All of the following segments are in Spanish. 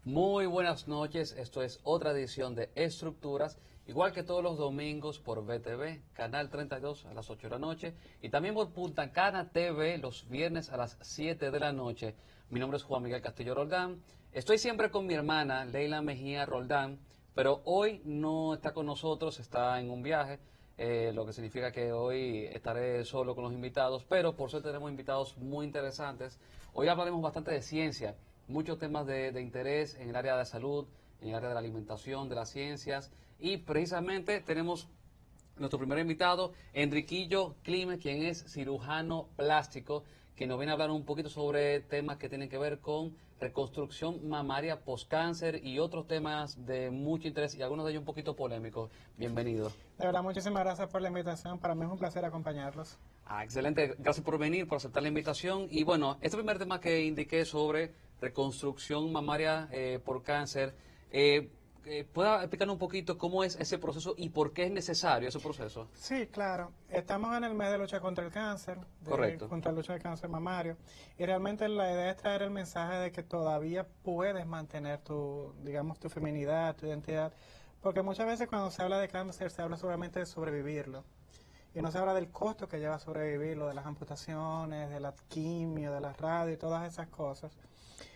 Muy buenas noches, esto es otra edición de Estructuras, igual que todos los domingos por VTV, Canal 32 a las 8 de la noche y también por Punta Cana TV los viernes a las 7 de la noche. Mi nombre es Juan Miguel Castillo Roldán, estoy siempre con mi hermana Leila Mejía Roldán, pero hoy no está con nosotros, está en un viaje, lo que significa que hoy estaré solo con los invitados, pero por suerte tenemos invitados muy interesantes. Hoy hablaremos bastante de ciencia. Muchos temas de interés en el área de salud, en el área de la alimentación, de las ciencias. Y precisamente tenemos nuestro primer invitado, Enriquillo Climes, quien es cirujano plástico, que nos viene a hablar un poquito sobre temas que tienen que ver con reconstrucción mamaria postcáncer y otros temas de mucho interés y algunos de ellos un poquito polémicos. Bienvenido. De verdad, muchísimas gracias por la invitación. Para mí es un placer acompañarlos. Excelente. Gracias por venir, por aceptar la invitación. Y bueno, este primer tema que indiqué sobre reconstrucción mamaria por cáncer, ¿pueda explicarnos un poquito cómo es ese proceso y por qué es necesario ese proceso? Sí, claro. Estamos en el mes de lucha contra el cáncer. Correcto. Contra la lucha del cáncer mamario. Y realmente la idea es traer el mensaje de que todavía puedes mantener tu, digamos, tu feminidad, tu identidad. Porque muchas veces cuando se habla de cáncer se habla solamente de sobrevivirlo. Y no se habla del costo que lleva a sobrevivirlo, de las amputaciones, de la quimio, de la radio y todas esas cosas.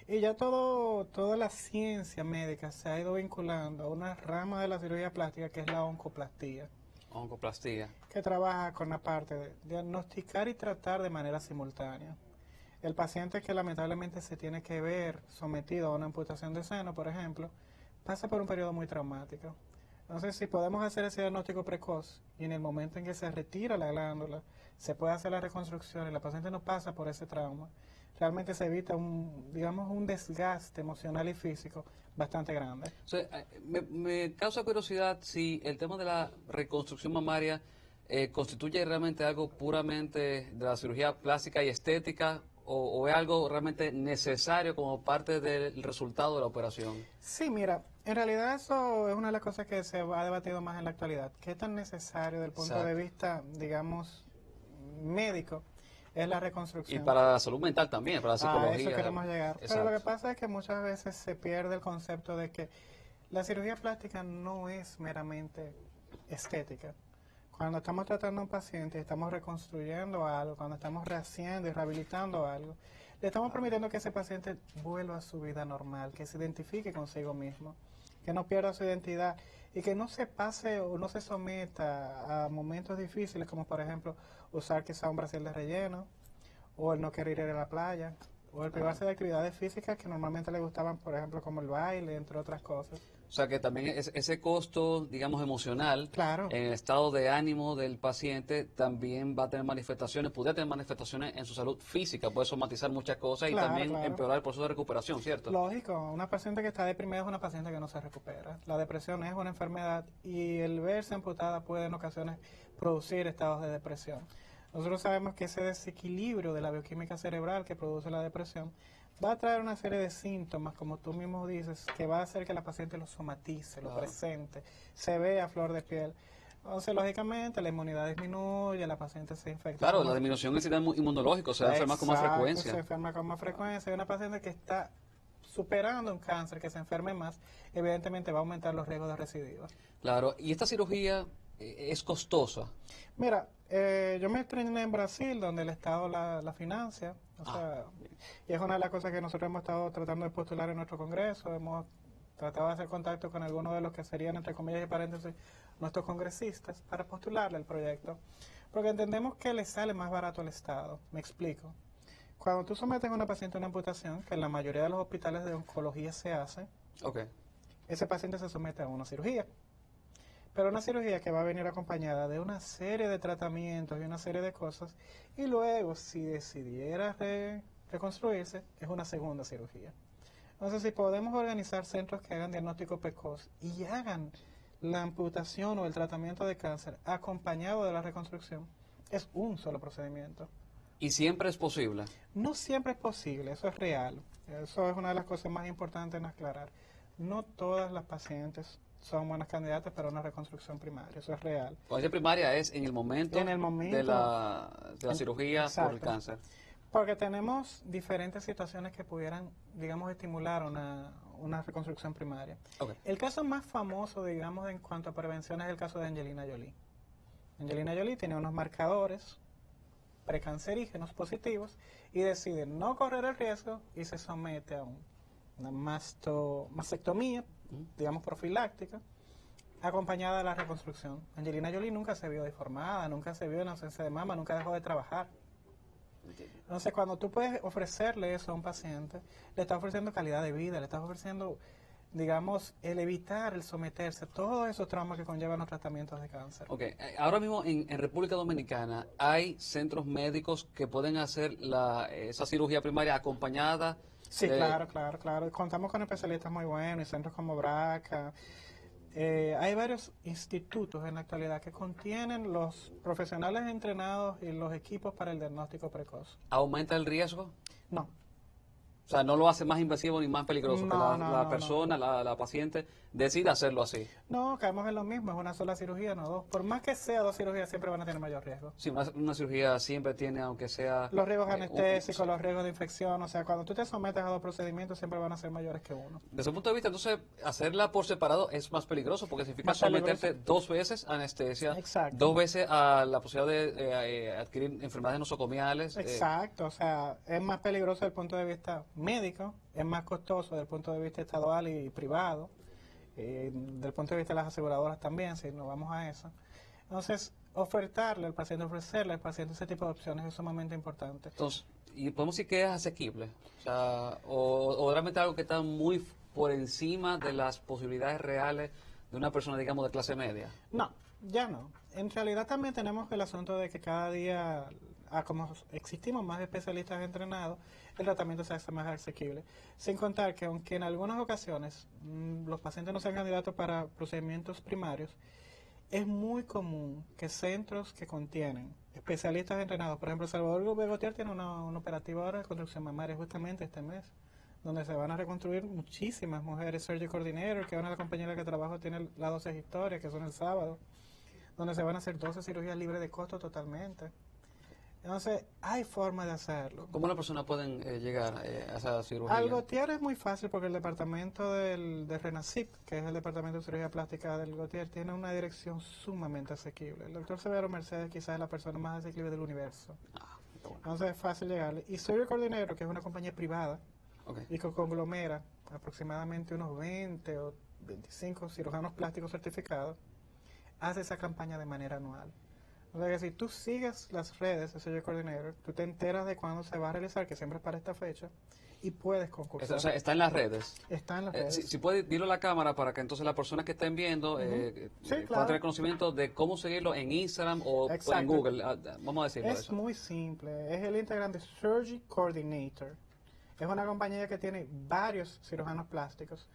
Y ya toda la ciencia médica se ha ido vinculando a una rama de la cirugía plástica que es la oncoplastía, Oncoplastía. que trabaja con la parte de diagnosticar y tratar de manera simultánea. El paciente que lamentablemente se tiene que ver sometido a una amputación de seno, por ejemplo, pasa por un periodo muy traumático. Entonces, si podemos hacer ese diagnóstico precoz y en el momento en que se retira la glándula, se puede hacer la reconstrucción y la paciente no pasa por ese trauma, realmente se evita un desgaste emocional y físico bastante grande. O sea, me causa curiosidad si el tema de la reconstrucción mamaria constituye realmente algo puramente de la cirugía plástica y estética o es algo realmente necesario como parte del resultado de la operación. Sí, mira, en realidad eso es una de las cosas que se ha debatido más en la actualidad. ¿Qué tan necesario desde el punto de vista, digamos, médico es la reconstrucción? Y para la salud mental también, para la psicología. A eso queremos llegar. Exacto. Pero lo que pasa es que muchas veces se pierde el concepto de que la cirugía plástica no es meramente estética. Cuando estamos tratando a un paciente y estamos reconstruyendo algo, cuando estamos rehaciendo y rehabilitando algo, le estamos permitiendo que ese paciente vuelva a su vida normal, que se identifique consigo mismo, que no pierda su identidad y que no se pase o no se someta a momentos difíciles como por ejemplo usar quizá un brasier de relleno o el no querer ir a la playa o el privarse de actividades físicas que normalmente le gustaban, por ejemplo, como el baile, entre otras cosas. O sea que también ese costo, digamos, emocional, Claro. en el estado de ánimo del paciente, también va a tener manifestaciones, puede tener manifestaciones en su salud física, puede somatizar muchas cosas Claro, y también claro. empeorar el proceso de recuperación, ¿cierto? Lógico, una paciente que está deprimida es una paciente que no se recupera. La depresión es una enfermedad y el verse amputada puede en ocasiones producir estados de depresión. Nosotros sabemos que ese desequilibrio de la bioquímica cerebral que produce la depresión va a traer una serie de síntomas, como tú mismo dices, que va a hacer que la paciente lo somatice, lo presente, se vea a flor de piel. Entonces, lógicamente, la inmunidad disminuye, la paciente se infecta. Claro, la disminución del sistema inmunológico se va a enfermar con más frecuencia. Se enferma con más frecuencia. Y una paciente que está superando un cáncer, que se enferme más, evidentemente va a aumentar los riesgos de recidiva. Claro, y esta cirugía es costosa. Mira, yo me estrené en Brasil, donde el Estado la financia, y es una de las cosas que nosotros hemos estado tratando de postular en nuestro Congreso. Hemos tratado de hacer contacto con algunos de los que serían, entre comillas y paréntesis, nuestros congresistas para postularle el proyecto, porque entendemos que le sale más barato al Estado. Me explico. Cuando tú sometes a una paciente a una amputación, que en la mayoría de los hospitales de oncología se hace, ese paciente se somete a una cirugía. Pero una cirugía que va a venir acompañada de una serie de tratamientos y una serie de cosas, y luego, si decidiera reconstruirse, es una segunda cirugía. Entonces, si podemos organizar centros que hagan diagnóstico precoz y hagan la amputación o el tratamiento de cáncer acompañado de la reconstrucción, es un solo procedimiento. ¿Y siempre es posible? No siempre es posible, eso es real. Eso es una de las cosas más importantes en aclarar. No todas las pacientes son buenas candidatas para una reconstrucción primaria, eso es real. La primaria es en el momento, de la cirugía por el cáncer. Porque tenemos diferentes situaciones que pudieran, digamos, estimular una reconstrucción primaria. Ok. El caso más famoso, digamos, en cuanto a prevención es el caso de Angelina Jolie. Angelina Jolie tiene unos marcadores precancerígenos positivos y decide no correr el riesgo y se somete a una mastectomía, digamos profiláctica, acompañada de la reconstrucción. Angelina Jolie nunca se vio deformada, nunca se vio en ausencia de mama, nunca dejó de trabajar. Entonces, cuando tú puedes ofrecerle eso a un paciente, le estás ofreciendo calidad de vida, le estás ofreciendo, digamos, el evitar, el someterse a todos esos traumas que conllevan los tratamientos de cáncer. Ok, ahora mismo en República Dominicana hay centros médicos que pueden hacer esa cirugía primaria acompañada. Sí, claro. Contamos con especialistas muy buenos y centros como BRACA. Hay varios institutos en la actualidad que contienen los profesionales entrenados y los equipos para el diagnóstico precoz. ¿Aumenta el riesgo? No, O sea, no lo hace más invasivo ni más peligroso, que No, la persona, la paciente, decida hacerlo así. no, caemos en lo mismo, es una sola cirugía, no dos. Por más que sea dos cirugías, siempre van a tener mayor riesgo. Sí, una cirugía siempre tiene, aunque sea... Los riesgos anestésicos, los riesgos de infección, o sea, cuando tú te sometes a dos procedimientos, siempre van a ser mayores que uno. Desde el punto de vista, entonces, hacerla por separado es más peligroso, porque significa Más peligroso. someterte 2 veces a anestesia, Exacto. 2 veces a la posibilidad de adquirir enfermedades nosocomiales. Exacto, o sea, es más peligroso desde el punto de vista médico, es más costoso desde el punto de vista estatal y privado, desde el punto de vista de las aseguradoras también, si nos vamos a eso. Entonces, ofrecerle al paciente ese tipo de opciones es sumamente importante. Entonces, y podemos decir que es asequible, o sea, o realmente algo que está muy por encima de las posibilidades reales de una persona, digamos, de clase media. No, ya no. En realidad también tenemos el asunto de que cada día, como existimos más especialistas entrenados, el tratamiento se hace más asequible. Sin contar que aunque en algunas ocasiones los pacientes no sean candidatos para procedimientos primarios, es muy común que centros que contienen especialistas entrenados, por ejemplo, Salvador Begotier tiene un operativo ahora de reconstrucción mamaria justamente este mes, donde se van a reconstruir muchísimas mujeres. Surgery Coordinator, que es una de las compañeras que trabajo, tiene las 12 historias, que son el sábado, donde se van a hacer 12 cirugías libres de costo totalmente. Entonces, hay forma de hacerlo. ¿Cómo una persona puede llegar a esa cirugía? Al Gautier es muy fácil porque el departamento de RENACIP, que es el departamento de cirugía plástica del Gautier, tiene una dirección sumamente asequible. El doctor Severo Mercedes quizás es la persona más asequible del universo. Bueno. Entonces es fácil llegarle. Y Surgery Coordinator, que es una compañía privada, Okay. y que conglomera aproximadamente unos 20 o 25 cirujanos plásticos certificados, hace esa campaña de manera anual. O sea que si tú sigues las redes de Surgery Coordinator, tú te enteras de cuándo se va a realizar, que siempre es para esta fecha, y puedes concursar. O sea, está en las redes. Está en las redes. Si puede, dilo a la cámara para que entonces las personas que estén viendo Sí, puedan claro. tener conocimiento de cómo seguirlo en Instagram o en Exacto. Google. Vamos a decirlo Es eso. muy simple. Es el Instagram de Surgery Coordinator. Es una compañía que tiene varios cirujanos plásticos.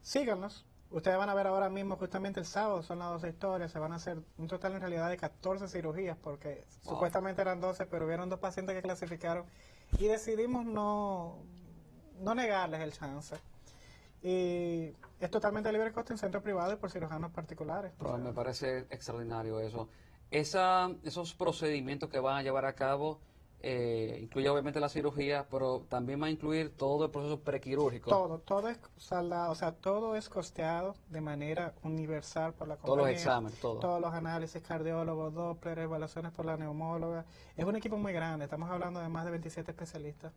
Síganlos. Ustedes van a ver ahora mismo, justamente el sábado, son las 12 historias. Se van a hacer un total en realidad de 14 cirugías, porque supuestamente eran 12, pero hubieron 2 pacientes que clasificaron. Y decidimos no negarles el chance. Y es totalmente libre de costo en centros privados y por cirujanos particulares. Pero me parece extraordinario eso. Esos procedimientos que van a llevar a cabo incluye obviamente la cirugía, pero también va a incluir todo el proceso prequirúrgico. Todo es saldado, o sea, todo es costeado de manera universal por la compañía. Todos los exámenes, todo. Todos los análisis, cardiólogos, Doppler, evaluaciones por la neumóloga. Es un equipo muy grande, estamos hablando de más de 27 especialistas.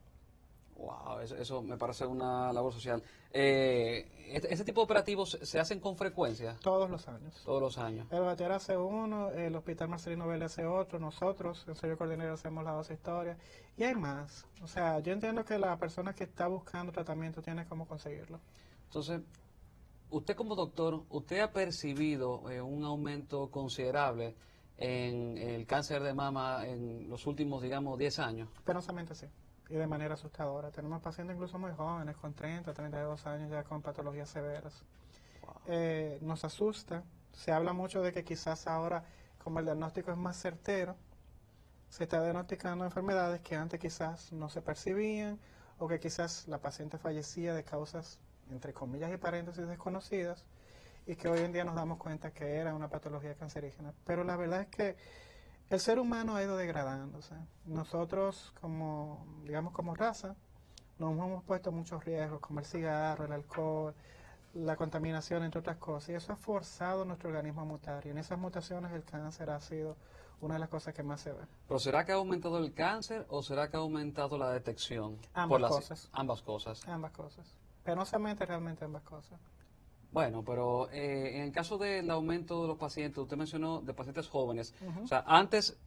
Wow, eso me parece una labor social. ¿Ese tipo de operativos se hacen con frecuencia? Todos los años. Todos los años. El Gautier hace uno, el Hospital Marcelino Vélez hace otro, nosotros en Surgery Coordinator hacemos las 12 historias, y hay más. O sea, yo entiendo que la persona que está buscando tratamiento tiene cómo conseguirlo. Entonces, usted como doctor, ¿usted ha percibido un aumento considerable en el cáncer de mama en los últimos, digamos, 10 años? Penosamente sí, y de manera asustadora. Tenemos pacientes incluso muy jóvenes, con 30, 32 años ya con patologías severas. Nos asusta. Se habla mucho de que quizás ahora, como el diagnóstico es más certero, se está diagnosticando enfermedades que antes quizás no se percibían, o que quizás la paciente fallecía de causas, entre comillas y paréntesis, desconocidas, y que hoy en día nos damos cuenta que era una patología cancerígena. Pero la verdad es que el ser humano ha ido degradándose. Nosotros, como, digamos, como raza, nos hemos puesto muchos riesgos, como el cigarro, el alcohol, la contaminación, entre otras cosas, y eso ha forzado nuestro organismo a mutar, y en esas mutaciones el cáncer ha sido una de las cosas que más se ve. ¿Pero será que ha aumentado el cáncer o será que ha aumentado la detección? Ambas cosas. Ambas cosas. Ambas cosas. Penosamente, realmente ambas cosas. Bueno, pero en el caso del aumento de los pacientes, usted mencionó de pacientes jóvenes. Ujú. O sea, antes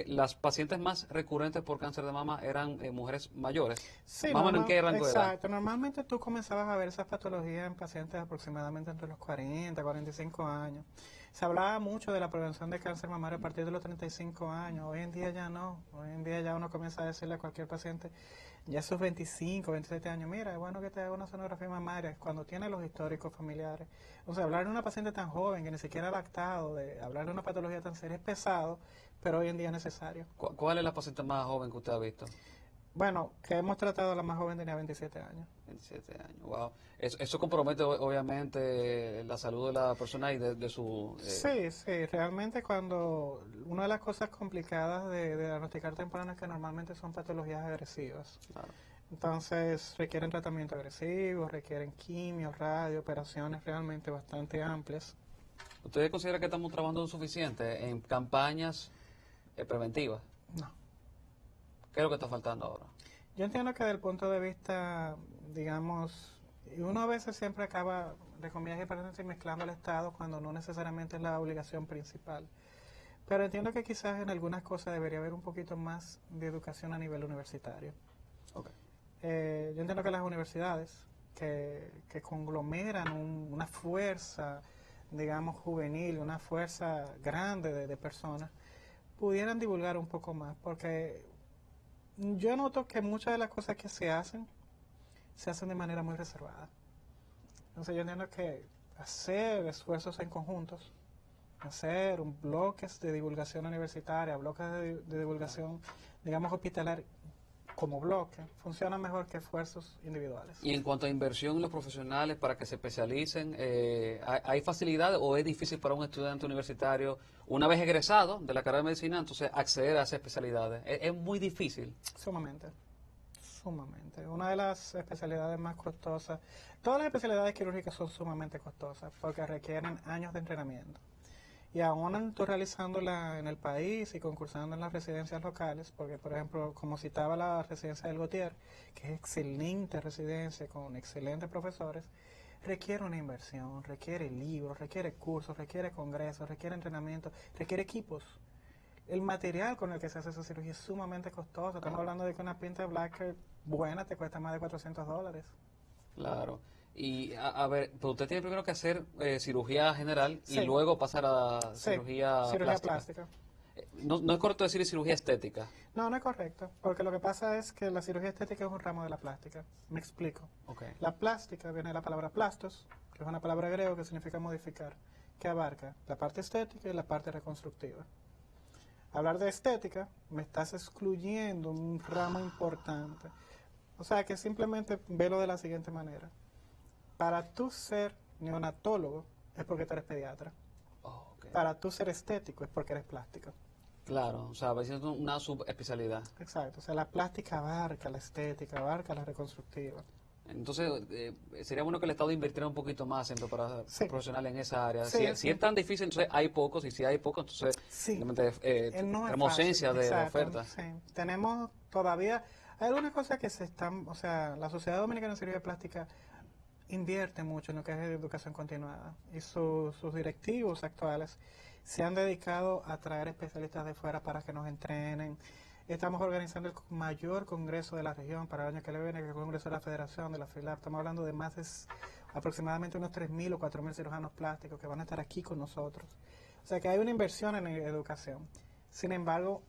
las pacientes más recurrentes por cáncer de mama eran mujeres mayores. Sí, Más o menos en qué rango de edad. exacto. Normalmente tú comenzabas a ver esas patologías en pacientes aproximadamente entre los 40 45 años. Se hablaba mucho de la prevención de cáncer mamario a partir de los 35 años. Hoy en día ya no. Hoy en día ya uno comienza a decirle a cualquier paciente, ya a sus 25, 27 años, mira, es bueno que te haga una sonografía mamaria cuando tiene los históricos familiares. O sea, hablar de una paciente tan joven que ni siquiera ha lactado, de hablar de una patología tan seria es pesado, pero hoy en día es necesario. ¿Cuál es la paciente más joven que usted ha visto? Bueno, que hemos tratado, la más joven tenía 27 años. 27 años, wow. Eso compromete obviamente la salud de la persona y de su... Sí, sí, realmente cuando una de las cosas complicadas de diagnosticar temprano es que normalmente son patologías agresivas. Claro. Entonces requieren tratamiento agresivo, requieren quimio, radio, operaciones realmente bastante amplias. ¿Usted considera que estamos trabajando lo suficiente en campañas preventivas? No. ¿Qué es lo que está faltando ahora? Yo entiendo que desde el punto de vista, digamos, y uno a veces siempre acaba, de comillas y paréntesis, mezclando el Estado cuando no necesariamente es la obligación principal. Pero entiendo que quizás en algunas cosas debería haber un poquito más de educación a nivel universitario. Okay. Yo entiendo que las universidades que conglomeran una fuerza, digamos, juvenil, una fuerza grande de personas, pudieran divulgar un poco más, porque yo noto que muchas de las cosas que se hacen de manera muy reservada. Entonces yo entiendo que hacer esfuerzos en conjuntos, hacer bloques de divulgación universitaria, bloques de divulgación, digamos, hospitalaria, como bloque, funciona mejor que esfuerzos individuales. Y en cuanto a inversión en los profesionales para que se especialicen, ¿hay facilidad o es difícil para un estudiante universitario, una vez egresado de la carrera de medicina, entonces acceder a esas especialidades? Es muy difícil. Sumamente. Sumamente. Una de las especialidades más costosas, todas las especialidades quirúrgicas son sumamente costosas porque requieren años de entrenamiento. Y aún tú realizándola en el país y concursando en las residencias locales, porque por ejemplo, como citaba la residencia del Gautier, que es excelente residencia con excelentes profesores, requiere una inversión, requiere libros, requiere cursos, requiere congresos, requiere entrenamiento, requiere equipos. El material con el que se hace esa cirugía es sumamente costoso. Estamos hablando de que una pinta Blacker buena te cuesta más de $400. Claro. Y a ver, pero usted tiene primero que hacer cirugía general Sí. y luego pasar a Sí, cirugía plástica. No es correcto decir cirugía estética. No, no es correcto, porque lo que pasa es que la cirugía estética es un ramo de la plástica. Me explico. Okay. La plástica viene de la palabra plastos, que es una palabra griega que significa modificar, que abarca la parte estética y la parte reconstructiva. Hablar de estética, me estás excluyendo un ramo importante. O sea que simplemente velo de la siguiente manera. Para tú ser neonatólogo es porque tú eres pediatra. Oh, okay. Para tú ser estético es porque eres plástico. Claro, o sea, va siendo una subespecialidad. Exacto, o sea, la plástica abarca la estética, abarca la reconstructiva. Entonces, sería bueno que el Estado invirtiera un poquito más en preparación Sí. profesional en esa área. Sí, Si sí. es tan difícil, entonces hay pocos, y si hay pocos, entonces Sí. realmente, No es tenemos fácil, ausencia de exacto, oferta. Sí. Tenemos todavía, hay algunas cosas que se están, o sea, la Sociedad Dominicana de Cirugía Plástica invierte mucho en lo que es educación continuada y sus directivos actuales se han dedicado a traer especialistas de fuera para que nos entrenen. Estamos organizando el mayor congreso de la región para el año que viene, que es el congreso de la Federación, de la FILAP. Estamos hablando de más de aproximadamente unos 3.000 o 4.000 cirujanos plásticos que van a estar aquí con nosotros. O sea que hay una inversión en educación. Sin embargo,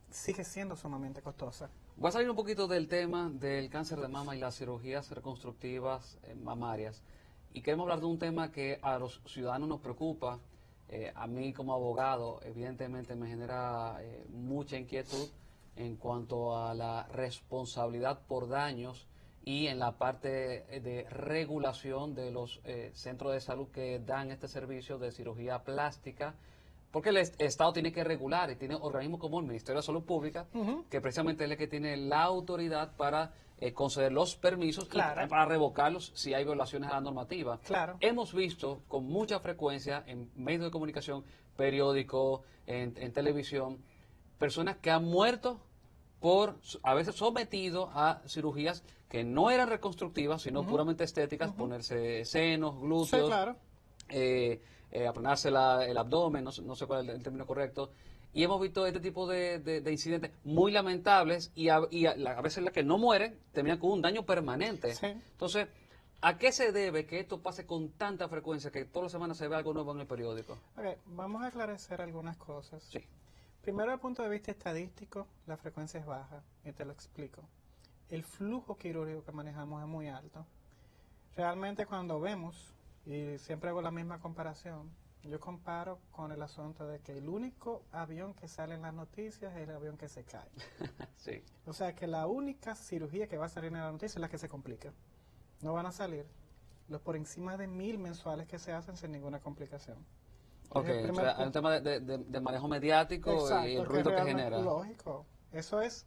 sigue siendo sumamente costosa. Voy a salir un poquito del tema del cáncer de mama y las cirugías reconstructivas mamarias. Y queremos hablar de un tema que a los ciudadanos nos preocupa. A mí como abogado, evidentemente me genera mucha inquietud en cuanto a la responsabilidad por daños y en la parte de regulación de los centros de salud que dan este servicio de cirugía plástica, porque el Estado tiene que regular y tiene organismos como el Ministerio de Salud Pública, que precisamente es el que tiene la autoridad para conceder los permisos y Claro. para revocarlos si hay violaciones a la normativa. Claro. Hemos visto con mucha frecuencia en medios de comunicación, periódicos, en televisión, personas que han muerto por a veces sometidos a cirugías que no eran reconstructivas, sino puramente estéticas, ponerse senos, glúteos, Sí, claro. aplanarse el abdomen, no sé cuál es el término correcto. Y hemos visto este tipo de incidentes muy lamentables a veces las que no mueren terminan con un daño permanente. Sí. Entonces, ¿a qué se debe que esto pase con tanta frecuencia que todas las semanas se ve algo nuevo en el periódico? Ok, vamos a aclarecer algunas cosas. Sí. Primero, desde el punto de vista estadístico, la frecuencia es baja, y te lo explico. El flujo quirúrgico que manejamos es muy alto. Realmente cuando vemos, y siempre hago la misma comparación, yo comparo con el asunto de que el único avión que sale en las noticias es el avión que se cae. Sí. O sea que la única cirugía que va a salir en la noticia es la que se complica. No van a salir los por encima de 1000 mensuales que se hacen sin ninguna complicación. Ok, Es el o primer sea, hay un tema de manejo mediático Exacto, y el ruido que realmente- genera. Lógico. Eso es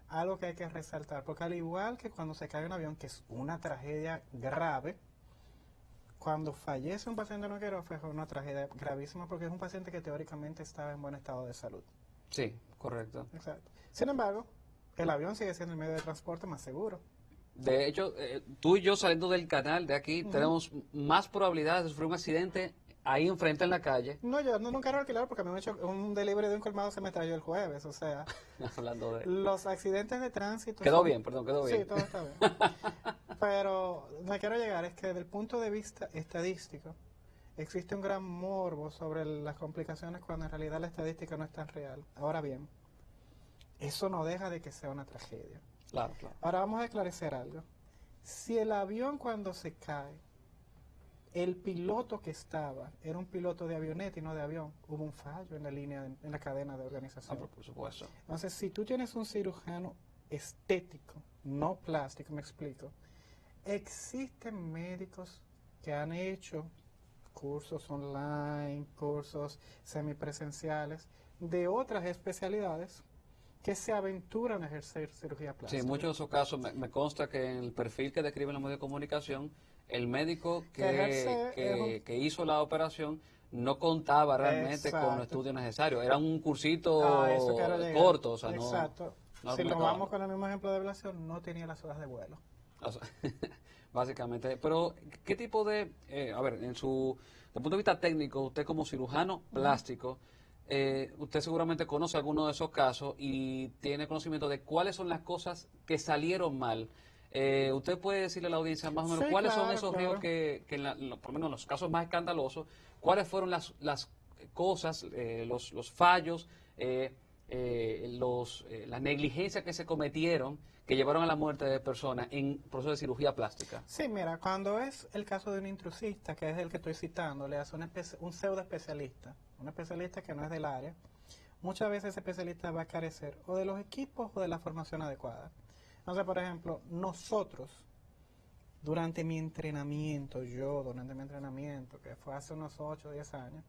algo que hay que resaltar, porque al igual que cuando se cae un avión, que es una tragedia grave, cuando fallece un paciente en un quirófano es una tragedia gravísima porque es un paciente que teóricamente estaba en buen estado de salud. Sí, correcto. Exacto. Sin embargo, el avión sigue siendo el medio de transporte más seguro. De hecho, tú y yo saliendo del canal de aquí tenemos más probabilidades de sufrir un accidente ahí enfrente en la calle, No, yo nunca he alquilado porque me han hecho un delivery de un colmado se me trayó el jueves, o sea, hablando de... los accidentes de tránsito... Quedó son- bien, perdón, quedó Sí, bien. todo está bien. Pero me quiero llegar es que desde el punto de vista estadístico existe un gran morbo sobre las complicaciones cuando en realidad la estadística no es tan real. Ahora bien, eso no deja de que sea una tragedia. Claro, claro. Ahora vamos a esclarecer algo. Si el avión cuando se cae, el piloto que estaba era un piloto de avioneta y no de avión, hubo un fallo en la línea, en la cadena de Ah, organización. por supuesto. Entonces, si tú tienes un cirujano estético, no plástico, me explico, existen médicos que han hecho cursos online, cursos semipresenciales de otras especialidades que se aventuran a ejercer cirugía Sí, plástica. en muchos de esos casos me consta que en el perfil que describen los medios de comunicación, el médico Que ejerce, que hizo la operación no contaba realmente con los Exacto. estudios necesarios. Era un cursito A eso quiero llegar. corto, o sea, Exacto. no Si nos argumentaba. vamos con el mismo ejemplo de ablación, no tenía las horas de vuelo. O sea, básicamente. Pero, ¿qué tipo a ver, desde el punto de vista técnico, usted como cirujano plástico, usted seguramente conoce alguno de esos casos y tiene conocimiento de cuáles son las cosas que salieron mal. Usted puede decirle a la audiencia más o menos Sí, cuáles son claro, esos claro. ríos por lo menos en los casos más escandalosos, cuáles fueron las cosas, los fallos, las negligencias que se cometieron que llevaron a la muerte de personas en proceso de cirugía plástica. Sí, mira, cuando es el caso de un intrusista, que es el que estoy citando, le hace un pseudo especialista, un especialista que no es del área, muchas veces ese especialista va a carecer o de los equipos o de la formación adecuada. Entonces, por ejemplo, nosotros, durante mi entrenamiento, que fue hace unos 8 o 10 años,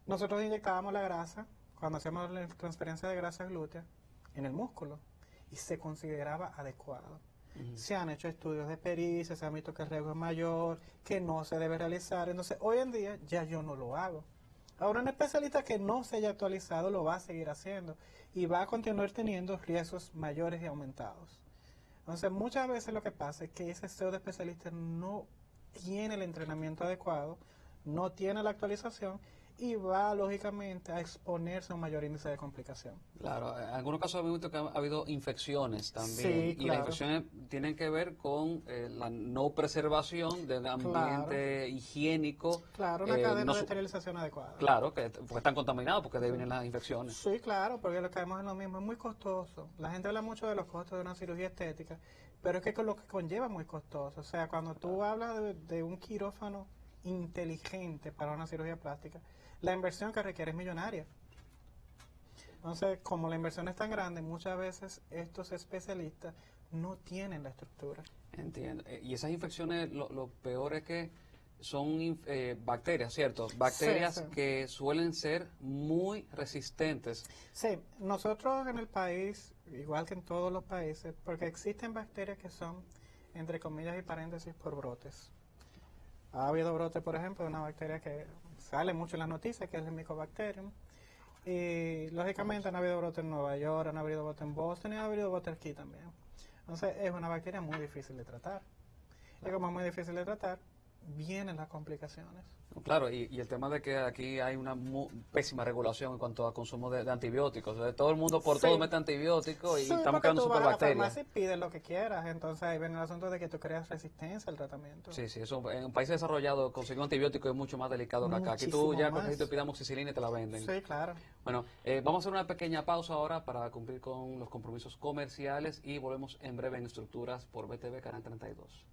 nosotros inyectábamos la grasa, cuando hacíamos la transferencia de grasa glútea, en el músculo, y se consideraba adecuado. Se han hecho estudios de pericia, se ha visto que el riesgo es mayor, que no se debe realizar. Entonces, hoy en día ya yo no lo hago. Ahora, un especialista que no se haya actualizado lo va a seguir haciendo y va a continuar teniendo riesgos mayores y aumentados. Entonces, muchas veces lo que pasa es que ese pseudo especialista no tiene el entrenamiento adecuado, no tiene la actualización y va, lógicamente, a exponerse a un mayor índice de complicación. Claro, en algunos casos hemos visto que ha habido infecciones también. Sí, Y las claro. infecciones tienen que ver con la no preservación del ambiente higiénico. Claro, una eh, cadena no de su- esterilización adecuada. Claro, porque están contaminados, porque de ahí vienen las infecciones. Sí, claro, porque lo que caemos en lo mismo, es muy costoso. La gente habla mucho de los costos de una cirugía estética, pero es que con lo que conlleva es muy costoso. O sea, cuando tú hablas de un quirófano inteligente para una cirugía plástica, la inversión que requiere es millonaria. Entonces, como la inversión es tan grande, muchas veces estos especialistas no tienen la estructura. Entiendo. Y esas infecciones, lo peor es que bacterias, ¿cierto? Bacterias Sí. que suelen ser muy resistentes. Sí, nosotros en el país, igual que en todos los países, porque existen bacterias que son, entre comillas y paréntesis, por brotes. Ha habido brotes, por ejemplo, de una bacteria que sale mucho en las noticias, que es el Mycobacterium. Y lógicamente han habido brotes en Nueva York, han habido brotes en Boston y ha habido brotes aquí también. Entonces es una bacteria muy difícil de tratar. Y como es muy difícil de tratar, vienen las complicaciones. Claro, y el tema de que aquí hay una pésima regulación en cuanto a consumo de antibióticos. O sea, todo el mundo por todo Sí. mete antibióticos y Sí, estamos porque creando tú vas a la superbacterias. farmacia y pides lo que quieras, entonces ahí viene el asunto de que tú creas resistencia al tratamiento. Sí, sí, eso en un país desarrollado conseguir antibióticos es mucho más delicado que acá. Aquí tú Muchísimo ya más. con que te pidas amoxicilina y te la venden. Sí, claro. Bueno, vamos a hacer una pequeña pausa ahora para cumplir con los compromisos comerciales y volvemos en breve en Estructuras por BTV Canal 32.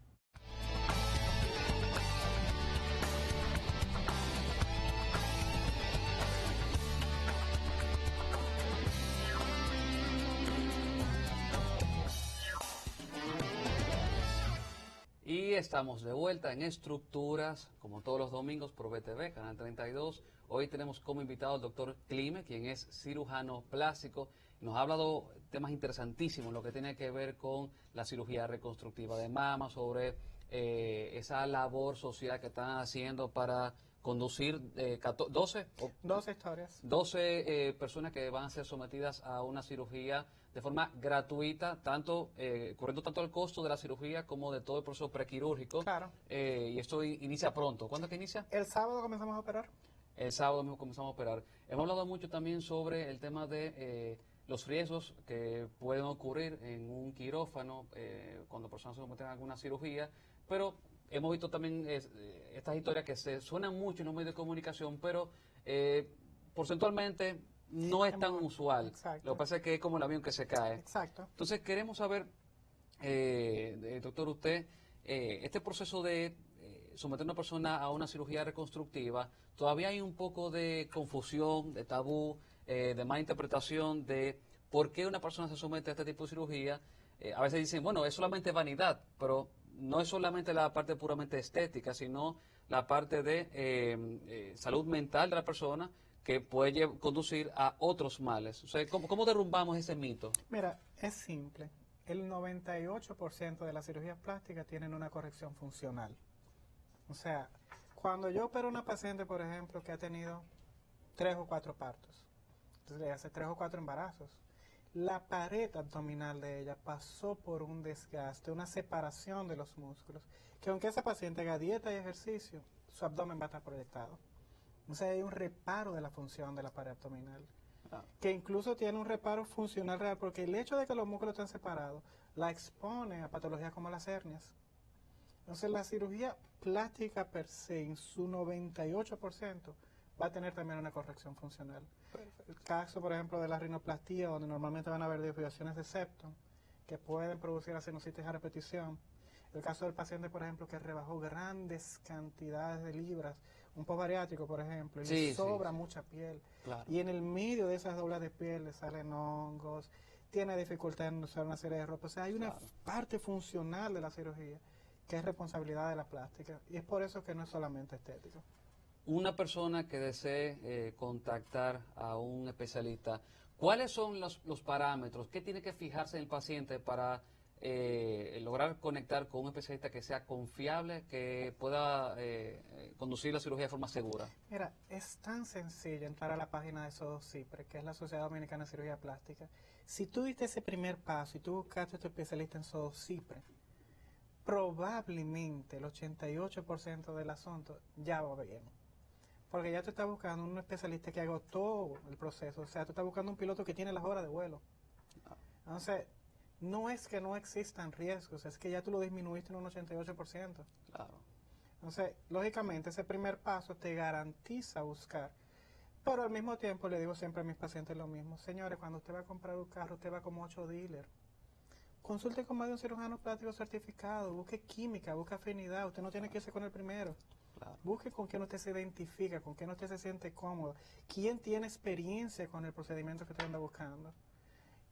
Y estamos de vuelta en Estructuras, como todos los domingos por BTV, Canal 32. Hoy tenemos como invitado al doctor Clime, quien es cirujano plástico. Nos ha hablado temas interesantísimos, lo que tiene que ver con la cirugía reconstructiva de mama, sobre esa labor social que están haciendo para conducir 12 o 2 historias. 12 personas que van a ser sometidas a una cirugía de forma gratuita, cubriendo tanto el costo de la cirugía como de todo el proceso prequirúrgico. Claro. Y esto inicia pronto. ¿Cuándo es que inicia? El sábado comenzamos a operar. El sábado mismo comenzamos a operar. Hemos hablado mucho también sobre el tema de los riesgos que pueden ocurrir en un quirófano cuando personas se someten a alguna cirugía, pero hemos visto también estas historias que se suenan mucho en los medios de comunicación, pero porcentualmente no es tan usual. Exacto. Lo que pasa es que es como el avión que se cae. Exacto. Entonces queremos saber, doctor, usted, este proceso de someter a una persona a una cirugía reconstructiva, todavía hay un poco de confusión, de tabú, de mala interpretación de por qué una persona se somete a este tipo de cirugía. A veces dicen, bueno, es solamente vanidad, pero no es solamente la parte puramente estética, sino la parte de salud mental de la persona que puede conducir a otros males. O sea, ¿cómo derrumbamos ese mito? Mira, es simple. El 98% de las cirugías plásticas tienen una corrección funcional. O sea, cuando yo opero a una paciente, por ejemplo, que ha tenido 3 o 4 partos, entonces le hace 3 o 4 embarazos, la pared abdominal de ella pasó por un desgaste, una separación de los músculos, que aunque esa paciente haga dieta y ejercicio, su abdomen va a estar proyectado. Entonces hay un reparo de la función de la pared abdominal, que incluso tiene un reparo funcional real, porque el hecho de que los músculos estén separados la expone a patologías como las hernias. Entonces la cirugía plástica per se, en su 98%, va a tener también una corrección funcional. El caso, por ejemplo, de la rinoplastía, donde normalmente van a haber desviaciones de septum, que pueden producir la sinusitis a repetición. El caso del paciente, por ejemplo, que rebajó grandes cantidades de libras, un postbariátrico, por ejemplo, y le sobra mucha piel. Claro. Y en el medio de esas doblas de piel le salen hongos, tiene dificultad en usar una serie de ropa. O sea, hay una parte funcional de la cirugía que es responsabilidad de la plástica. Y es por eso que no es solamente estético. Una persona que desee contactar a un especialista, ¿cuáles son los parámetros? ¿Qué tiene que fijarse en el paciente para lograr conectar con un especialista que sea confiable, que pueda conducir la cirugía de forma segura? Mira, es tan sencillo entrar a la página de SODOCIPRE, que es la Sociedad Dominicana de Cirugía Plástica. Si tú diste ese primer paso y tú buscaste a tu especialista en SODOCIPRE, probablemente el 88% del asunto ya va bien. Porque ya tú estás buscando un especialista que agotó el proceso. O sea, tú estás buscando un piloto que tiene las horas de vuelo. Entonces, no es que no existan riesgos, es que ya tú lo disminuiste en un 88%. Claro. Entonces, lógicamente, ese primer paso te garantiza buscar. Pero al mismo tiempo le digo siempre a mis pacientes lo mismo. Señores, cuando usted va a comprar un carro, usted va como 8 dealers. Consulte con más de un cirujano plástico certificado, busque química, busque afinidad, usted no tiene que irse con el primero. Claro. Busque con quién usted se identifica, con quién usted se siente cómodo, quién tiene experiencia con el procedimiento que usted anda buscando.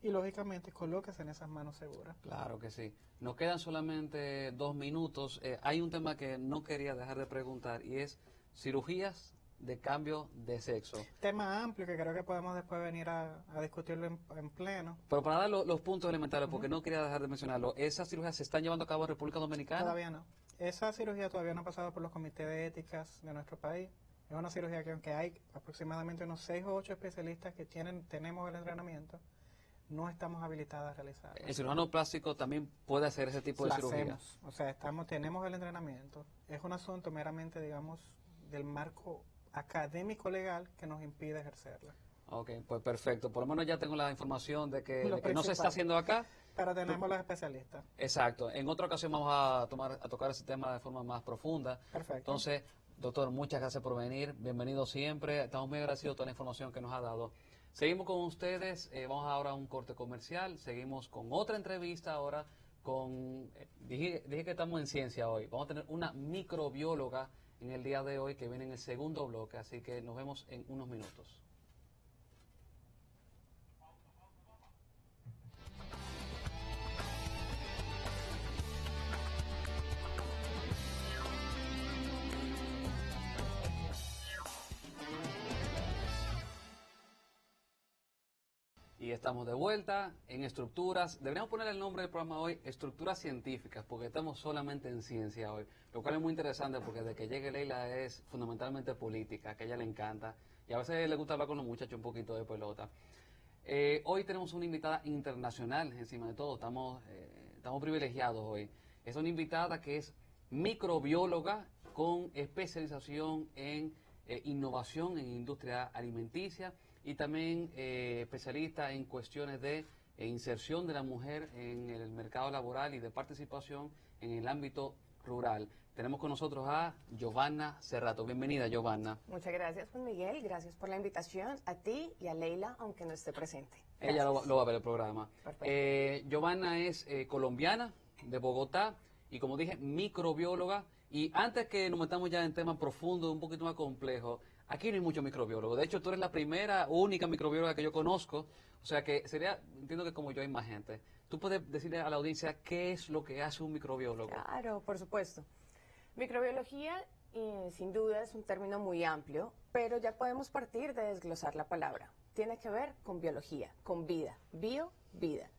y lógicamente colóquese en esas manos seguras. Claro que sí. Nos quedan solamente 2 minutos. Hay un tema que no quería dejar de preguntar y es cirugías de cambio de sexo. Tema amplio que creo que podemos después venir a discutirlo en pleno. Pero para dar los puntos elementales, porque no quería dejar de mencionarlo, ¿esas cirugías se están llevando a cabo en República Dominicana? Todavía no. Esa cirugía todavía no ha pasado por los comités de éticas de nuestro país. Es una cirugía que aunque hay aproximadamente unos 6 o 8 especialistas que tenemos el entrenamiento, no estamos habilitados a realizarla. ¿El cirujano plástico también puede hacer ese tipo de La cirugía? hacemos. O sea, tenemos el entrenamiento. Es un asunto meramente, digamos, del marco académico legal que nos impide ejercerla. Ok, pues perfecto. Por lo menos ya tengo la información de que no se está principal. haciendo acá. Pero tenemos los especialistas. Exacto. En otra ocasión vamos a tocar ese tema de forma más profunda. Perfecto. Entonces, doctor, muchas gracias por venir. Bienvenido siempre. Estamos muy agradecidos de toda la información que nos ha dado. Seguimos con ustedes. Vamos ahora a un corte comercial. Seguimos con otra entrevista ahora con... dije que estamos en ciencia hoy. Vamos a tener una microbióloga en el día de hoy que viene en el segundo bloque. Así que nos vemos en unos minutos. Y estamos de vuelta en estructuras. Deberíamos poner el nombre del programa hoy, estructuras científicas, porque estamos solamente en ciencia hoy. Lo cual es muy interesante porque desde que llegue Leila es fundamentalmente política, que a ella le encanta. Y a veces le gusta hablar con los muchachos un poquito de pelota. Hoy tenemos una invitada internacional encima de todo. Estamos privilegiados hoy. Es una invitada que es microbióloga con especialización en innovación en industria alimenticia y también especialista en cuestiones de inserción de la mujer en el mercado laboral y de participación en el ámbito rural. Tenemos con nosotros a Giovanna Cerrato. Bienvenida, Giovanna. Muchas gracias, Juan Miguel. Gracias por la invitación a ti y a Leila, aunque no esté presente. Gracias. Ella lo va a ver el programa. Perfecto. Giovanna es colombiana, de Bogotá, y como dije, microbióloga. Y antes que nos metamos ya en temas profundos, un poquito más complejos, aquí no hay muchos microbiólogos. De hecho, tú eres la única microbióloga que yo conozco. O sea que entiendo que como yo hay más gente. ¿Tú puedes decirle a la audiencia qué es lo que hace un microbiólogo? Claro, por supuesto. Microbiología, sin duda, es un término muy amplio, pero ya podemos partir de desglosar la palabra. Tiene que ver con biología, con vida, vida.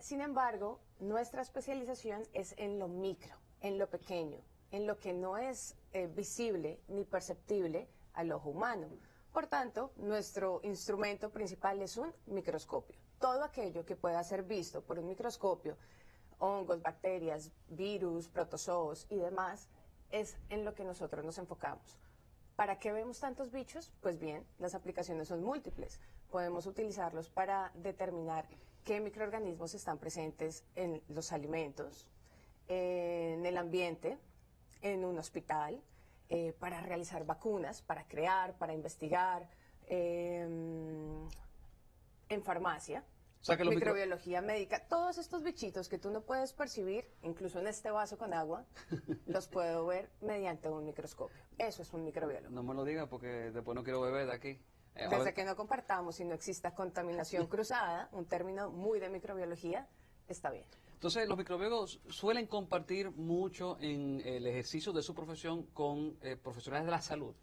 Sin embargo, nuestra especialización es en lo micro, en lo pequeño, en lo que no es visible ni perceptible al ojo humano. Por tanto, nuestro instrumento principal es un microscopio. Todo aquello que pueda ser visto por un microscopio, hongos, bacterias, virus, protozoos y demás, es en lo que nosotros nos enfocamos. ¿Para qué vemos tantos bichos? Pues bien, las aplicaciones son múltiples. Podemos utilizarlos para determinar qué microorganismos están presentes en los alimentos, en el ambiente, en un hospital, para realizar vacunas, para crear, para investigar, en farmacia. O sea que Microbiología médica, todos estos bichitos que tú no puedes percibir, incluso en este vaso con agua, los puedo ver mediante un microscopio. Eso es un microbiólogo. No me lo diga porque después no quiero beber de aquí. Desde que no compartamos y no exista contaminación cruzada, un término muy de microbiología, está bien. Entonces, los microbiólogos suelen compartir mucho en el ejercicio de su profesión con profesionales de la salud.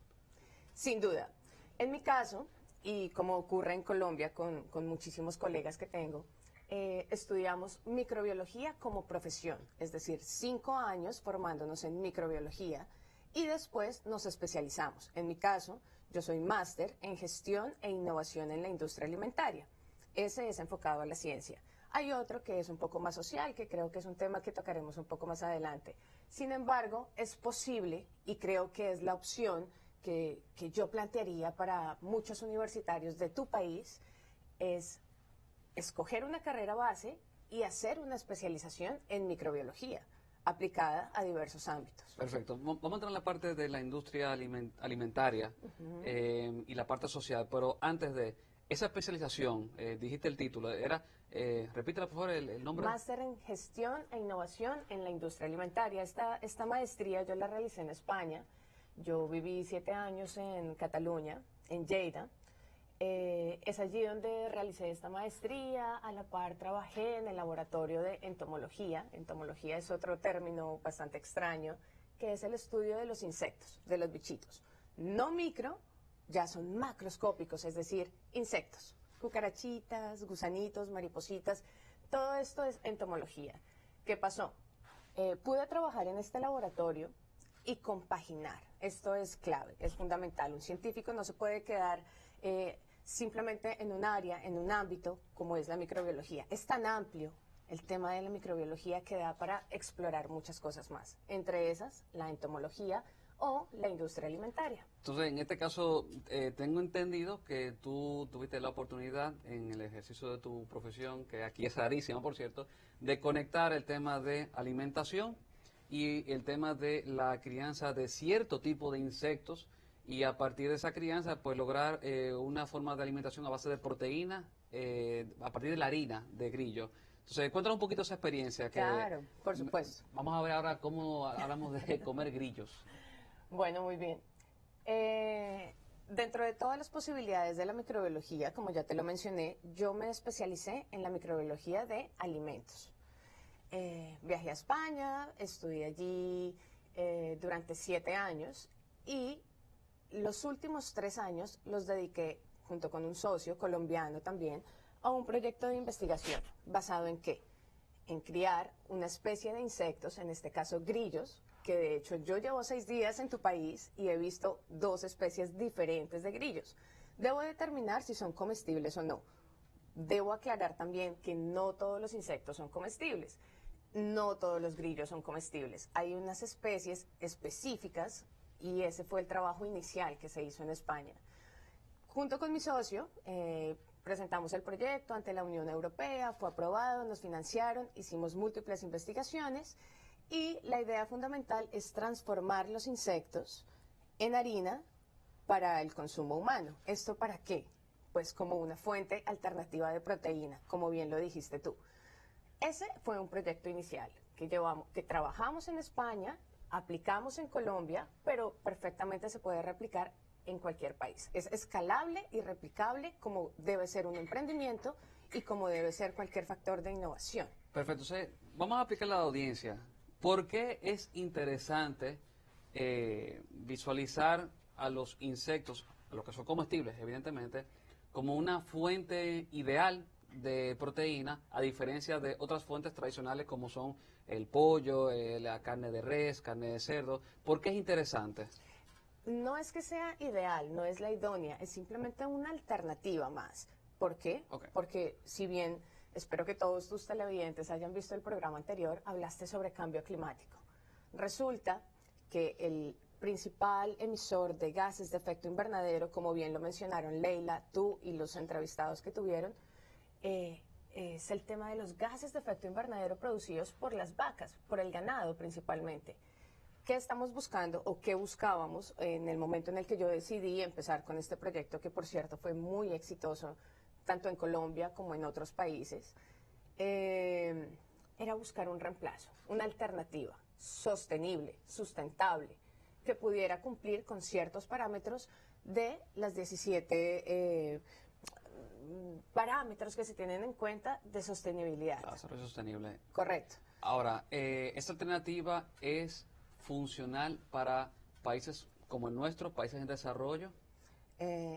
Sin duda. En mi caso, y como ocurre en Colombia con muchísimos colegas que tengo, estudiamos microbiología como profesión, es decir, 5 años formándonos en microbiología y después nos especializamos. En mi caso, yo soy máster en gestión e innovación en la industria alimentaria. Ese es enfocado a la ciencia. Hay otro que es un poco más social, que creo que es un tema que tocaremos un poco más adelante. Sin embargo, es posible, y creo que es la opción que yo plantearía para muchos universitarios de tu país, es escoger una carrera base y hacer una especialización en microbiología aplicada a diversos ámbitos. Perfecto. Vamos a entrar en la parte de la industria alimentaria y la parte social, pero antes de esa especialización, dijiste el título, era, repítela por favor el nombre. Máster en gestión e innovación en la industria alimentaria. Esta maestría yo la realicé en España. Yo viví 7 años en Cataluña, en Lleida. Es allí donde realicé esta maestría. A la par trabajé en el laboratorio de entomología. Entomología es otro término bastante extraño, que es el estudio de los insectos, de los bichitos. No micro, ya son macroscópicos, es decir, insectos, cucarachitas, gusanitos, maripositas, todo esto es entomología. ¿Qué pasó? Pude trabajar en este laboratorio y compaginar. Esto es clave, es fundamental. Un científico no se puede quedar simplemente en un área, en un ámbito como es la microbiología. Es tan amplio el tema de la microbiología que da para explorar muchas cosas más, entre esas la entomología o la industria alimentaria. Entonces, en este caso, tengo entendido que tú tuviste la oportunidad en el ejercicio de tu profesión, que aquí es rarísima, por cierto, de conectar el tema de alimentación y el tema de la crianza de cierto tipo de insectos y a partir de esa crianza, pues lograr una forma de alimentación a base de proteína a partir de la harina de grillo. Entonces, cuéntanos un poquito esa experiencia. Claro, por supuesto. Vamos a ver ahora cómo hablamos de comer grillos. Bueno, muy bien. Dentro de todas las posibilidades de la microbiología, como ya te lo mencioné, yo me especialicé en la microbiología de alimentos. Viajé a España, estudié allí durante 7 años y los últimos 3 años los dediqué, junto con un socio colombiano también, a un proyecto de investigación. ¿Basado en qué? En criar una especie de insectos, en este caso grillos, que de hecho yo llevo 6 días en tu país y he visto 2 especies diferentes de grillos. Debo determinar si son comestibles o no. Debo aclarar también que no todos los insectos son comestibles. No todos los grillos son comestibles. Hay unas especies específicas y ese fue el trabajo inicial que se hizo en España. Junto con mi socio, presentamos el proyecto ante la Unión Europea, fue aprobado, nos financiaron, hicimos múltiples investigaciones y la idea fundamental es transformar los insectos en harina para el consumo humano. ¿Esto para qué? Pues como una fuente alternativa de proteína, como bien lo dijiste tú. Ese fue un proyecto inicial que trabajamos en España, aplicamos en Colombia, pero perfectamente se puede replicar en cualquier país. Es escalable y replicable como debe ser un emprendimiento y como debe ser cualquier factor de innovación. Perfecto. Entonces, vamos a aplicar a la audiencia. ¿Por qué es interesante visualizar a los insectos, a los que son comestibles, evidentemente, como una fuente ideal de proteína, a diferencia de otras fuentes tradicionales como son el pollo, la carne de res, carne de cerdo? ¿Por qué es interesante? No es que sea ideal, no es la idónea, es simplemente una alternativa más. ¿Por qué? Okay. Porque si bien espero que todos tus televidentes hayan visto el programa anterior, hablaste sobre cambio climático. Resulta que el principal emisor de gases de efecto invernadero, como bien lo mencionaron Leila, tú y los entrevistados que tuvieron, es el tema de los gases de efecto invernadero producidos por las vacas, por el ganado principalmente. ¿Qué estamos buscando o qué buscábamos en el momento en el que yo decidí empezar con este proyecto, que por cierto fue muy exitoso tanto en Colombia como en otros países? Era buscar un reemplazo, una alternativa sostenible, sustentable, que pudiera cumplir con ciertos parámetros de las 17 parámetros que se tienen en cuenta de sostenibilidad. Claro, desarrollo sostenible. Correcto. Ahora, esta alternativa es funcional para países como el nuestro, países en desarrollo.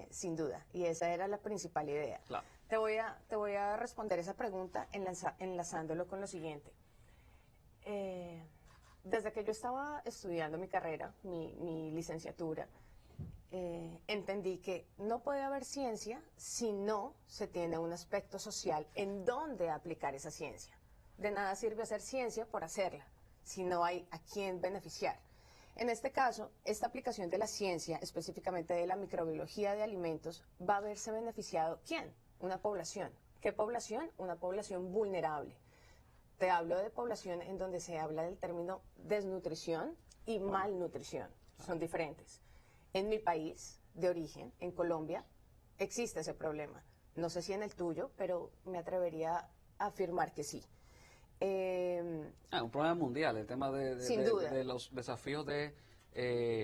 Sin duda, y esa era la principal idea. Claro. Te voy a responder esa pregunta enlazándolo con lo siguiente. Desde que yo estaba estudiando mi carrera, mi licenciatura, entendí que no puede haber ciencia si no se tiene un aspecto social en donde aplicar esa ciencia. De nada sirve hacer ciencia por hacerla, si no hay a quién beneficiar. En este caso, esta aplicación de la ciencia, específicamente de la microbiología de alimentos, va a verse beneficiado ¿quién? Una población. ¿Qué población? Una población vulnerable. Te hablo de población en donde se habla del término desnutrición y malnutrición. Son diferentes. En mi país de origen, en Colombia, existe ese problema. No sé si en el tuyo, pero me atrevería a afirmar que sí. Un problema mundial, el tema de los desafíos de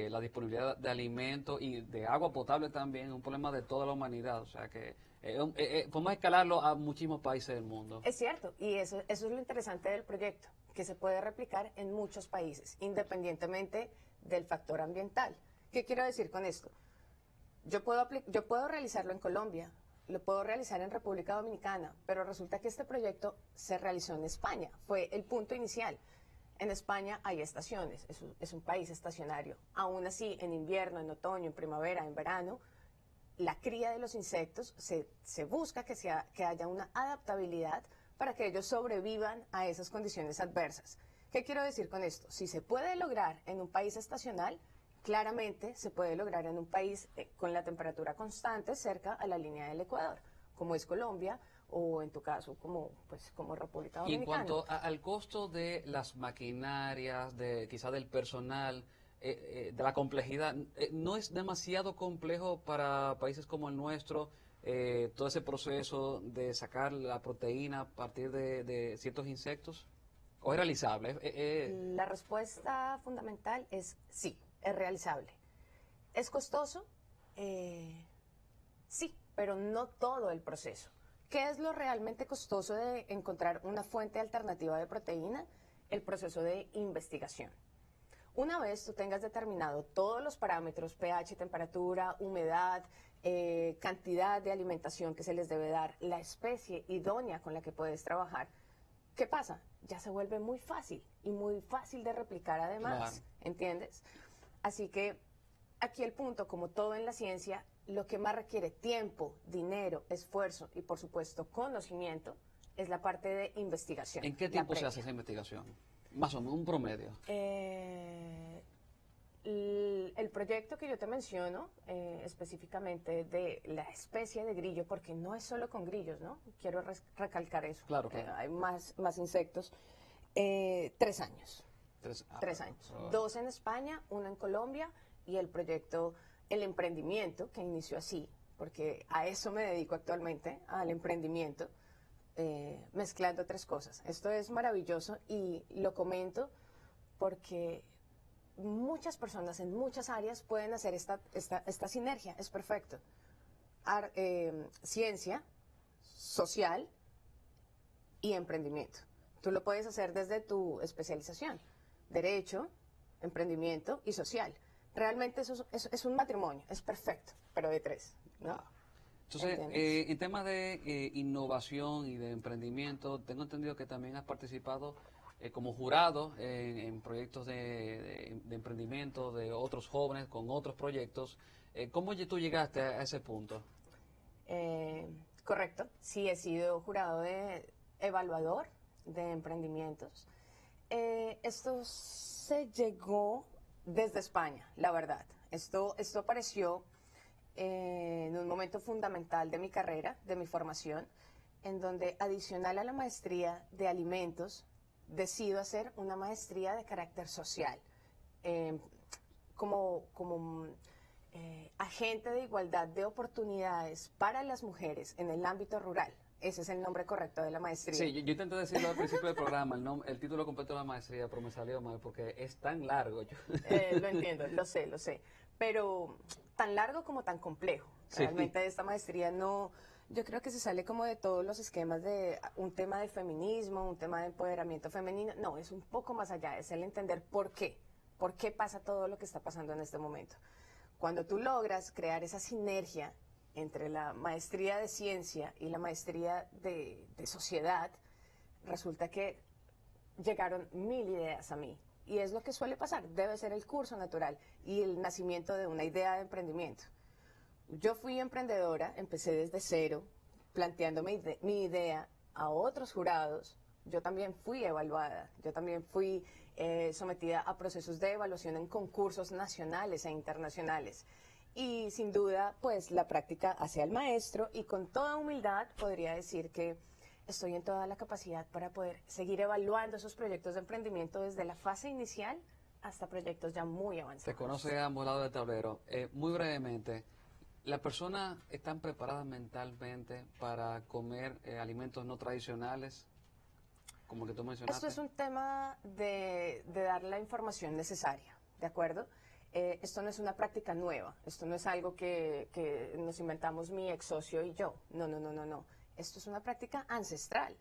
la disponibilidad de alimentos y de agua potable también, es un problema de toda la humanidad. O sea que Podemos escalarlo a muchísimos países del mundo. Es cierto, y eso es lo interesante del proyecto, que se puede replicar en muchos países, independientemente del factor ambiental. ¿Qué quiero decir con esto? Yo puedo realizarlo en Colombia, lo puedo realizar en República Dominicana, pero resulta que este proyecto se realizó en España, fue el punto inicial. En España hay estaciones, es un país estacionario. Aún así, en invierno, en otoño, en primavera, en verano, la cría de los insectos se busca que haya una adaptabilidad para que ellos sobrevivan a esas condiciones adversas. ¿Qué quiero decir con esto? Si se puede lograr en un país estacional, claramente se puede lograr en un país con la temperatura constante cerca a la línea del Ecuador, como es Colombia o en tu caso como República Y en Dominicana. cuanto al costo de las maquinarias, quizá del personal, de la complejidad, ¿no es demasiado complejo para países como el nuestro todo ese proceso de sacar la proteína a partir de ciertos insectos? ¿O es realizable? La respuesta fundamental es sí, es realizable. ¿Es costoso? Sí, pero no todo el proceso. ¿Qué es lo realmente costoso de encontrar una fuente alternativa de proteína? El proceso de investigación. Una vez tú tengas determinado todos los parámetros, pH, temperatura, humedad, cantidad de alimentación que se les debe dar, la especie idónea con la que puedes trabajar, ¿qué pasa? Ya se vuelve muy fácil y muy fácil de replicar además, Claro. ¿entiendes? Así que aquí el punto, como todo en la ciencia, lo que más requiere tiempo, dinero, esfuerzo y por supuesto conocimiento es la parte de investigación. ¿En qué la tiempo se previa. hace esa investigación? Más o menos, un promedio. El proyecto que yo te menciono, específicamente de la especie de grillo, porque no es solo con grillos, ¿no? Quiero recalcar eso. Claro, claro. Hay más insectos. 3 años. 3 años. Pero- 2 en España, 1 en Colombia y el proyecto, el emprendimiento, que inició así, porque a eso me dedico actualmente, al emprendimiento, mezclando 3 cosas. Esto es maravilloso y lo comento porque muchas personas en muchas áreas pueden hacer esta sinergia, es perfecto. Ciencia, social y emprendimiento. Tú lo puedes hacer desde tu especialización, derecho, emprendimiento y social. Realmente eso es un matrimonio, es perfecto, pero de 3, ¿no? Entonces, ¿Entiendes? en temas de innovación y de emprendimiento, tengo entendido que también has participado como jurado en proyectos de emprendimiento de otros jóvenes con otros proyectos. ¿Cómo tú llegaste a ese punto? Correcto, sí he sido jurado de evaluador de emprendimientos. Esto se llegó desde España, la verdad. Esto apareció en un momento fundamental de mi carrera, de mi formación, en donde adicional a la maestría de alimentos, decido hacer una maestría de carácter social, como agente de igualdad de oportunidades para las mujeres en el ámbito rural. Ese es el nombre correcto de la maestría. Sí, yo intenté decirlo al principio del programa, el título completo de la maestría, pero me salió mal porque es tan largo. Lo entiendo, lo sé. Pero tan largo como tan complejo. Sí. Realmente esta maestría no, yo creo que se sale como de todos los esquemas de un tema de feminismo, un tema de empoderamiento femenino. No, es un poco más allá, es el entender por qué pasa todo lo que está pasando en este momento. Cuando tú logras crear esa sinergia entre la maestría de ciencia y la maestría de sociedad, resulta que llegaron 1000 ideas a mí. Y es lo que suele pasar, debe ser el curso natural y el nacimiento de una idea de emprendimiento. Yo fui emprendedora, empecé desde cero, planteando mi idea a otros jurados. Yo también fui evaluada, yo también fui sometida a procesos de evaluación en concursos nacionales e internacionales. Y sin duda, pues la práctica hacia el maestro y con toda humildad podría decir que estoy en toda la capacidad para poder seguir evaluando esos proyectos de emprendimiento desde la fase inicial hasta proyectos ya muy avanzados. Se conoce a ambos lados del tablero. Muy brevemente, ¿las personas están preparadas mentalmente para comer alimentos no tradicionales, como que tú mencionaste? Esto es un tema de dar la información necesaria, ¿de acuerdo? Esto no es una práctica nueva, esto no es algo que nos inventamos mi ex socio y yo. No, no, no, no, no. Esto es una práctica ancestral.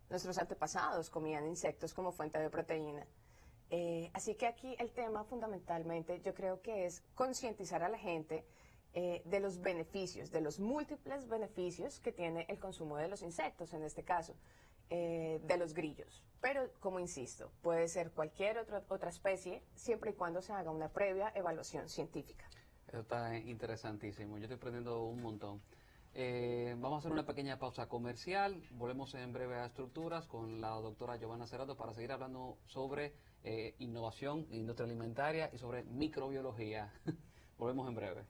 Nuestros antepasados comían insectos como fuente de proteína. Así que aquí el tema fundamentalmente yo creo que es concientizar a la gente de los beneficios, de los múltiples beneficios que tiene el consumo de los insectos, en este caso, de los grillos. Pero, como insisto, puede ser cualquier otra especie, siempre y cuando se haga una previa evaluación científica. Eso está interesantísimo. Yo estoy aprendiendo un montón. Vamos a hacer una pequeña pausa comercial. Volvemos en breve a Estructuras con la doctora Giovanna Cerrato para seguir hablando sobre innovación, industria alimentaria y sobre microbiología. Volvemos en breve.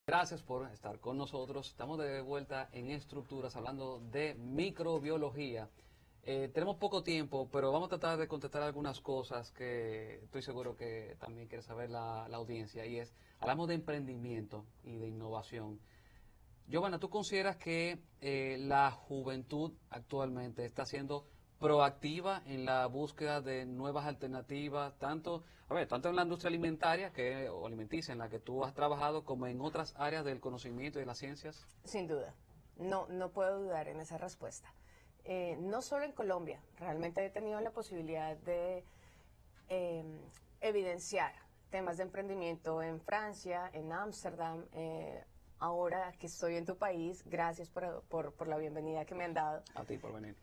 Gracias por estar con nosotros. Estamos de vuelta en Estructuras hablando de microbiología. Tenemos poco tiempo, pero vamos a tratar de contestar algunas cosas que estoy seguro que también quiere saber la audiencia. Y es, hablamos de emprendimiento y de innovación. Giovanna, ¿tú consideras que la juventud actualmente está siendo proactiva en la búsqueda de nuevas alternativas, tanto en la industria alimentaria o alimenticia en la que tú has trabajado, como en otras áreas del conocimiento y de las ciencias? Sin duda, no puedo dudar en esa respuesta. No solo en Colombia, realmente he tenido la posibilidad de evidenciar temas de emprendimiento en Francia, en Ámsterdam, ahora que estoy en tu país. Gracias por la bienvenida que me han dado. A ti por venir.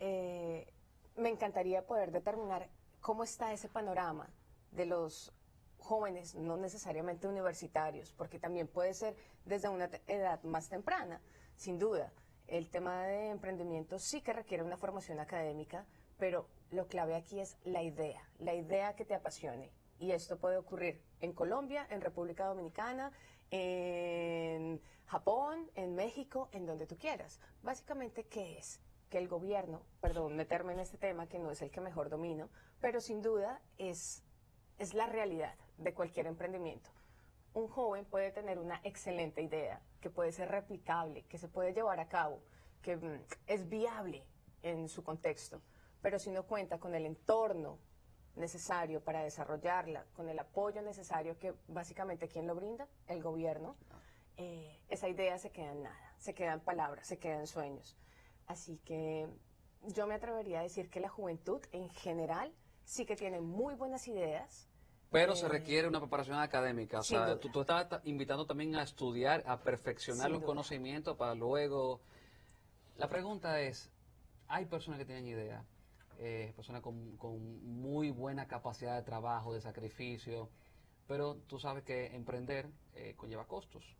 Me encantaría poder determinar cómo está ese panorama de los jóvenes, no necesariamente universitarios, porque también puede ser desde una edad más temprana, sin duda. El tema de emprendimiento sí que requiere una formación académica, pero lo clave aquí es la idea que te apasione. Y esto puede ocurrir en Colombia, en República Dominicana, en Japón, en México, en donde tú quieras. Básicamente, ¿qué es? Que el gobierno, perdón, meterme en este tema que no es el que mejor domino, pero sin duda es la realidad de cualquier emprendimiento. Un joven puede tener una excelente idea, que puede ser replicable, que se puede llevar a cabo, que es viable en su contexto, pero si no cuenta con el entorno necesario para desarrollarla, con el apoyo necesario que básicamente ¿quién lo brinda? El gobierno. Esa idea se queda en nada, se queda en palabras, se queda en sueños. Así que yo me atrevería a decir que la juventud en general sí que tiene muy buenas ideas. Pero se requiere una preparación académica. O Sin sea, duda. tú estás invitando también a estudiar, a perfeccionar Sin los duda. conocimientos para luego... La pregunta es, hay personas que tienen ideas, personas con muy buena capacidad de trabajo, de sacrificio, pero tú sabes que emprender conlleva costos.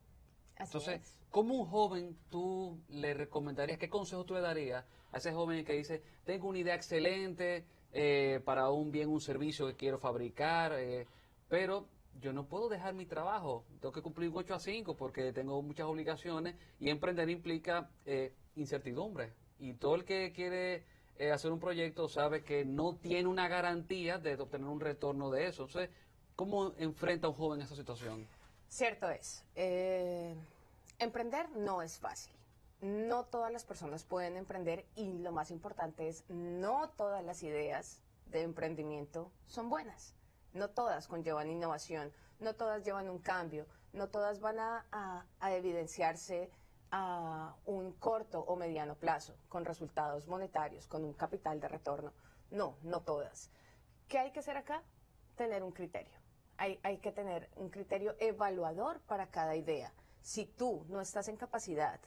Así Entonces, es. ¿cómo un joven tú le recomendarías, qué consejo tú le darías a ese joven que dice, tengo una idea excelente para un bien, un servicio que quiero fabricar, pero yo no puedo dejar mi trabajo, tengo que cumplir 8 a 5 porque tengo muchas obligaciones y emprender implica incertidumbre? Y todo el que quiere hacer un proyecto sabe que no tiene una garantía de obtener un retorno de eso. Entonces, ¿cómo enfrenta un joven esa situación? Cierto es. Emprender no es fácil. No todas las personas pueden emprender y lo más importante es, no todas las ideas de emprendimiento son buenas. No todas conllevan innovación, no todas llevan un cambio, no todas van a evidenciarse a un corto o mediano plazo, con resultados monetarios, con un capital de retorno. No todas. ¿Qué hay que hacer acá? Tener un criterio. Hay que tener un criterio evaluador para cada idea. Si tú no estás en capacidad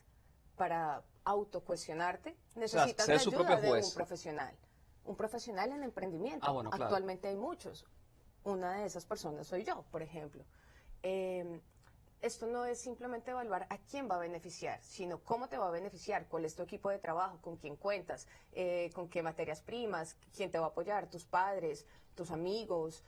para autocuestionarte, necesitas ser la su ayuda propio de juez. un profesional en emprendimiento. Ah, bueno, claro. Actualmente hay muchos. Una de esas personas soy yo, por ejemplo. Esto no es simplemente evaluar a quién va a beneficiar, sino cómo te va a beneficiar, cuál es tu equipo de trabajo, con quién cuentas, con qué materias primas, quién te va a apoyar, tus padres, tus amigos,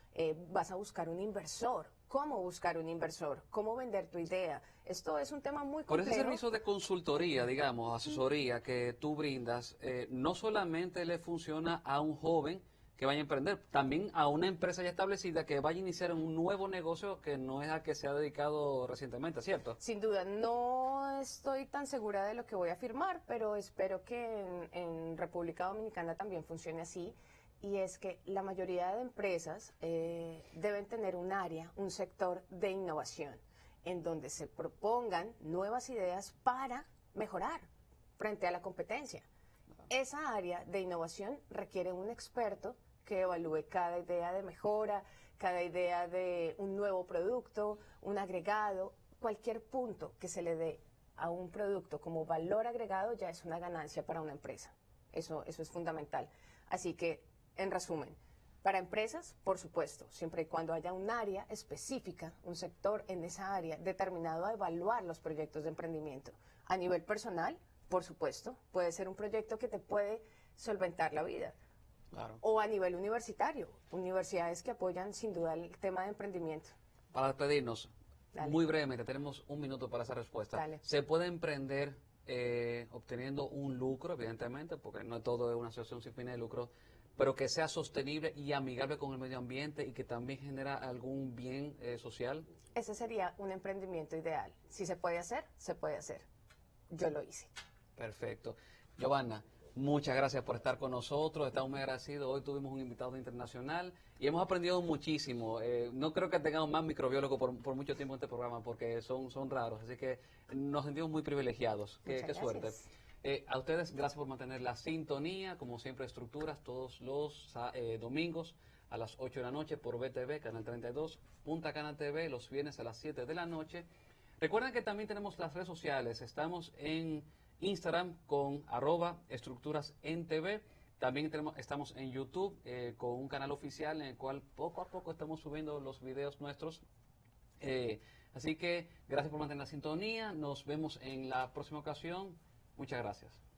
vas a buscar un inversor. ¿Cómo buscar un inversor? ¿Cómo vender tu idea? Esto es un tema muy Por complejo. ese servicio de consultoría, digamos, asesoría que tú brindas, no solamente le funciona a un joven que vaya a emprender, también a una empresa ya establecida que vaya a iniciar un nuevo negocio que no es al que se ha dedicado recientemente, ¿cierto? Sin duda, no estoy tan segura de lo que voy a afirmar, pero espero que en República Dominicana también funcione así. Y es que la mayoría de empresas deben tener un área, un sector de innovación, en donde se propongan nuevas ideas para mejorar frente a la competencia. Esa área de innovación requiere un experto que evalúe cada idea de mejora, cada idea de un nuevo producto, un agregado, cualquier punto que se le dé a un producto como valor agregado ya es una ganancia para una empresa. Eso es fundamental. Así que, en resumen, para empresas, por supuesto, siempre y cuando haya un área específica, un sector en esa área determinado a evaluar los proyectos de emprendimiento. A nivel personal, por supuesto, puede ser un proyecto que te puede solventar la vida. Claro. O a nivel universitario, universidades que apoyan sin duda el tema de emprendimiento. Para despedirnos, Dale. muy brevemente, tenemos un minuto para esa respuesta. Dale. ¿Se puede emprender obteniendo un lucro, evidentemente, porque no todo es una asociación sin fines de lucro, pero que sea sostenible y amigable con el medio ambiente y que también genera algún bien social? Ese sería un emprendimiento ideal. Si se puede hacer, se puede hacer. Yo lo hice. Perfecto. Giovanna, muchas gracias por estar con nosotros. Estamos muy agradecidos. Hoy tuvimos un invitado internacional y hemos aprendido muchísimo. No creo que tengamos más microbiólogos por mucho tiempo en este programa porque son raros. Así que nos sentimos muy privilegiados. Qué suerte. Gracias. A ustedes, gracias por mantener la sintonía. Como siempre, Estructuras todos los domingos a las 8 de la noche por BTV, Canal 32, Punta Cana TV, los viernes a las 7 de la noche. Recuerden que también tenemos las redes sociales. Estamos en Instagram con @estructurasntv. También estamos en YouTube con un canal oficial en el cual poco a poco estamos subiendo los videos nuestros. Así que gracias por mantener la sintonía. Nos vemos en la próxima ocasión. Muchas gracias.